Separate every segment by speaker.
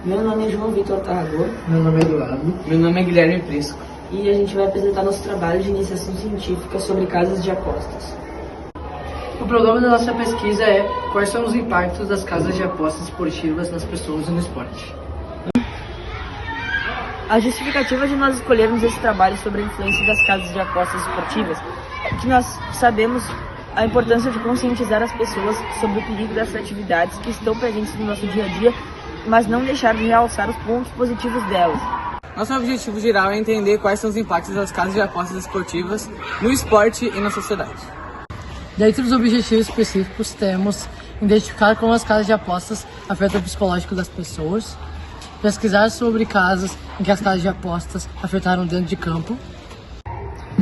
Speaker 1: Meu nome é João Vitor Tarragor.
Speaker 2: Meu nome é Eduardo.
Speaker 3: Meu nome é Guilherme Prisco.
Speaker 1: E a gente vai apresentar nosso trabalho de iniciação científica sobre casas de apostas.
Speaker 2: O problema da nossa pesquisa é quais são os impactos das casas de apostas esportivas nas pessoas e no esporte.
Speaker 1: A justificativa de nós escolhermos esse trabalho sobre a influência das casas de apostas esportivas é que nós sabemos a importância de conscientizar as pessoas sobre o perigo dessas atividades que estão presentes no nosso dia a dia, mas não deixar de realçar os pontos positivos delas.
Speaker 3: Nosso objetivo geral é entender quais são os impactos das casas de apostas esportivas no esporte e na sociedade.
Speaker 2: Dentre os objetivos específicos, temos identificar como as casas de apostas afetam o psicológico das pessoas, pesquisar sobre casos em que as casas de apostas afetaram dentro de campo,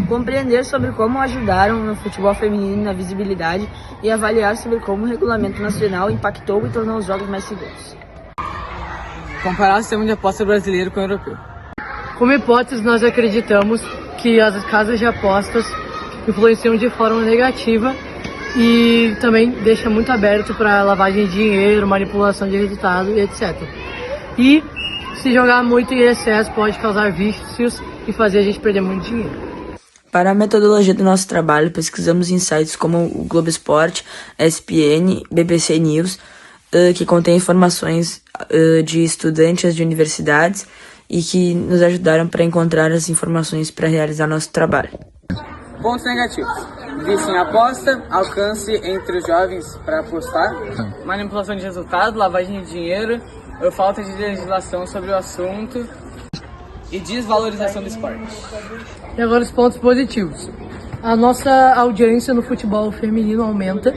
Speaker 1: Compreender sobre como ajudaram no futebol feminino na visibilidade e avaliar sobre como o regulamento nacional impactou e tornou os jogos mais seguros.
Speaker 3: Comparar o sistema de aposta brasileiro com o europeu.
Speaker 2: Como hipótese, nós acreditamos que as casas de apostas influenciam de forma negativa e também deixa muito aberto para lavagem de dinheiro, manipulação de resultado e etc. E se jogar muito em excesso pode causar vícios e fazer a gente perder muito dinheiro.
Speaker 1: Para a metodologia do nosso trabalho, pesquisamos em sites como o Globo Esporte, ESPN, BBC News, que contém informações de estudantes de universidades e que nos ajudaram para encontrar as informações para realizar nosso trabalho.
Speaker 3: Pontos negativos: vício em aposta, alcance entre os jovens para apostar, manipulação de resultado, lavagem de dinheiro, falta de legislação sobre o assunto e desvalorização do esporte.
Speaker 2: E agora os pontos positivos. A nossa audiência no futebol feminino aumenta,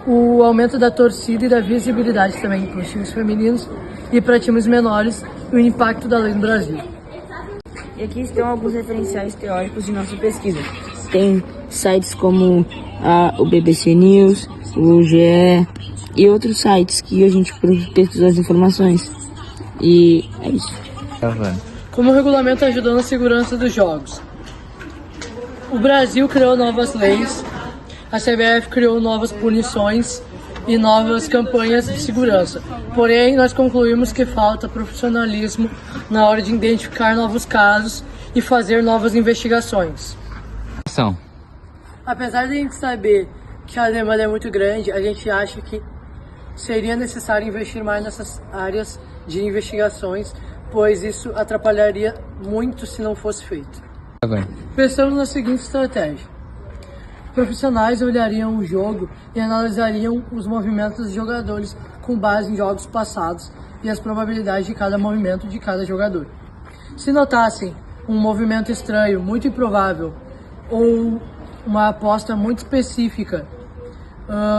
Speaker 2: o aumento da torcida e da visibilidade também para os times femininos e para times menores, e o impacto da lei no Brasil.
Speaker 1: E aqui estão alguns referenciais teóricos de nossa pesquisa. Tem sites como o BBC News, o GE e outros sites que a gente pesquisou as informações. E é isso.
Speaker 2: Como o regulamento ajudou na segurança dos jogos. O Brasil criou novas leis, a CBF criou novas punições e novas campanhas de segurança. Porém, nós concluímos que falta profissionalismo na hora de identificar novos casos e fazer novas investigações. Apesar de a gente saber que a demanda é muito grande, a gente acha que seria necessário investir mais nessas áreas de investigações, pois isso atrapalharia muito se não fosse feito. Pensamos na seguinte estratégia. Profissionais olhariam o jogo e analisariam os movimentos dos jogadores com base em jogos passados e as probabilidades de cada movimento de cada jogador. Se notassem um movimento estranho, muito improvável, ou uma aposta muito específica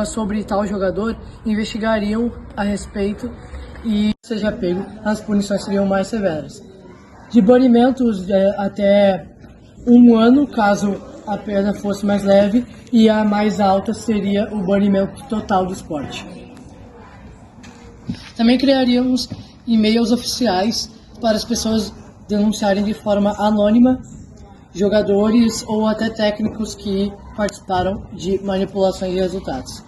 Speaker 2: sobre tal jogador, investigariam a respeito e, seja pego, as punições seriam mais severas. De banimentos até 1 ano, caso a pena fosse mais leve, e a mais alta seria o banimento total do esporte. Também criaríamos e-mails oficiais para as pessoas denunciarem de forma anônima jogadores ou até técnicos que participaram de manipulações de resultados.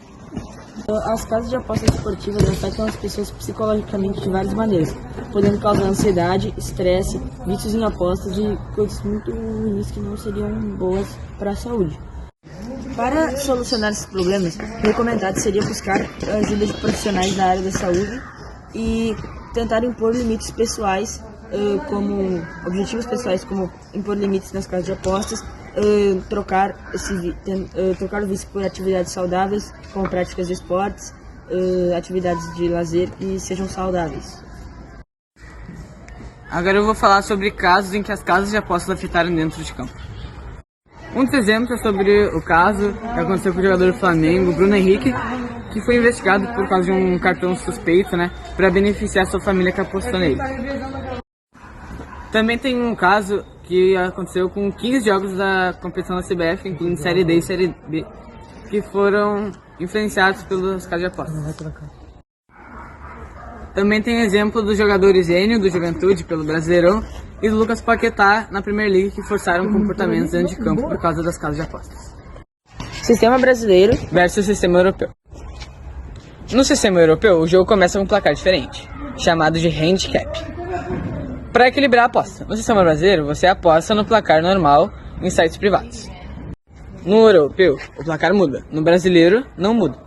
Speaker 1: As casas de apostas esportivas afetam as pessoas psicologicamente de várias maneiras, podendo causar ansiedade, estresse, vícios em apostas e coisas muito ruins que não seriam boas para a saúde. Para solucionar esses problemas, recomendado seria buscar a ajuda de profissionais da área da saúde e tentar impor limites pessoais, como objetivos pessoais, como impor limites nas casas de apostas, trocar o vício por atividades saudáveis, como práticas de esportes, atividades de lazer que sejam saudáveis.
Speaker 3: Agora eu vou falar sobre casos em que as casas de apostas afetaram dentro de campo. Um dos exemplos é sobre o caso que aconteceu com o jogador do Flamengo, Bruno Henrique, que foi investigado por causa de um cartão suspeito, para beneficiar sua família que apostou nele. Também tem um caso que aconteceu com 15 jogos da competição da CBF, incluindo Série D e Série B, que foram influenciados pelas casas de apostas. Também tem exemplo dos jogadores Enio, do Juventude, pelo Brasileirão, e do Lucas Paquetá, na Premier League, que forçaram comportamentos dentro de campo por causa das casas de apostas.
Speaker 1: Sistema brasileiro
Speaker 3: Versus sistema europeu. No sistema europeu, o jogo começa com um placar diferente. chamado de handicap. Para equilibrar a aposta, no sistema brasileiro você aposta no placar normal em sites privados. No europeu, o placar muda, no brasileiro não muda.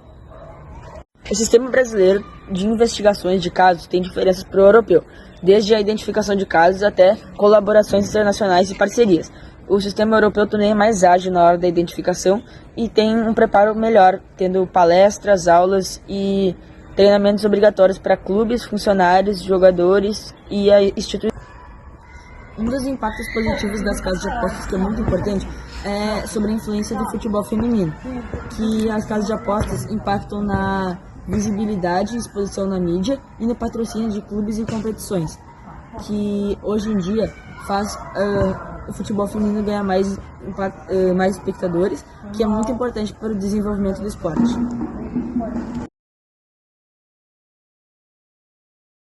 Speaker 1: O sistema brasileiro de investigações de casos tem diferenças para o europeu, desde a identificação de casos até colaborações internacionais e parcerias. O sistema europeu também é mais ágil na hora da identificação e tem um preparo melhor, tendo palestras, aulas e treinamentos obrigatórios para clubes, funcionários, jogadores e a instituição. Um dos impactos positivos das casas de apostas, que é muito importante, é sobre a influência do futebol feminino, que as casas de apostas impactam na visibilidade e exposição na mídia e no patrocínio de clubes e competições, que hoje em dia faz o futebol feminino ganhar mais espectadores, que é muito importante para o desenvolvimento do esporte.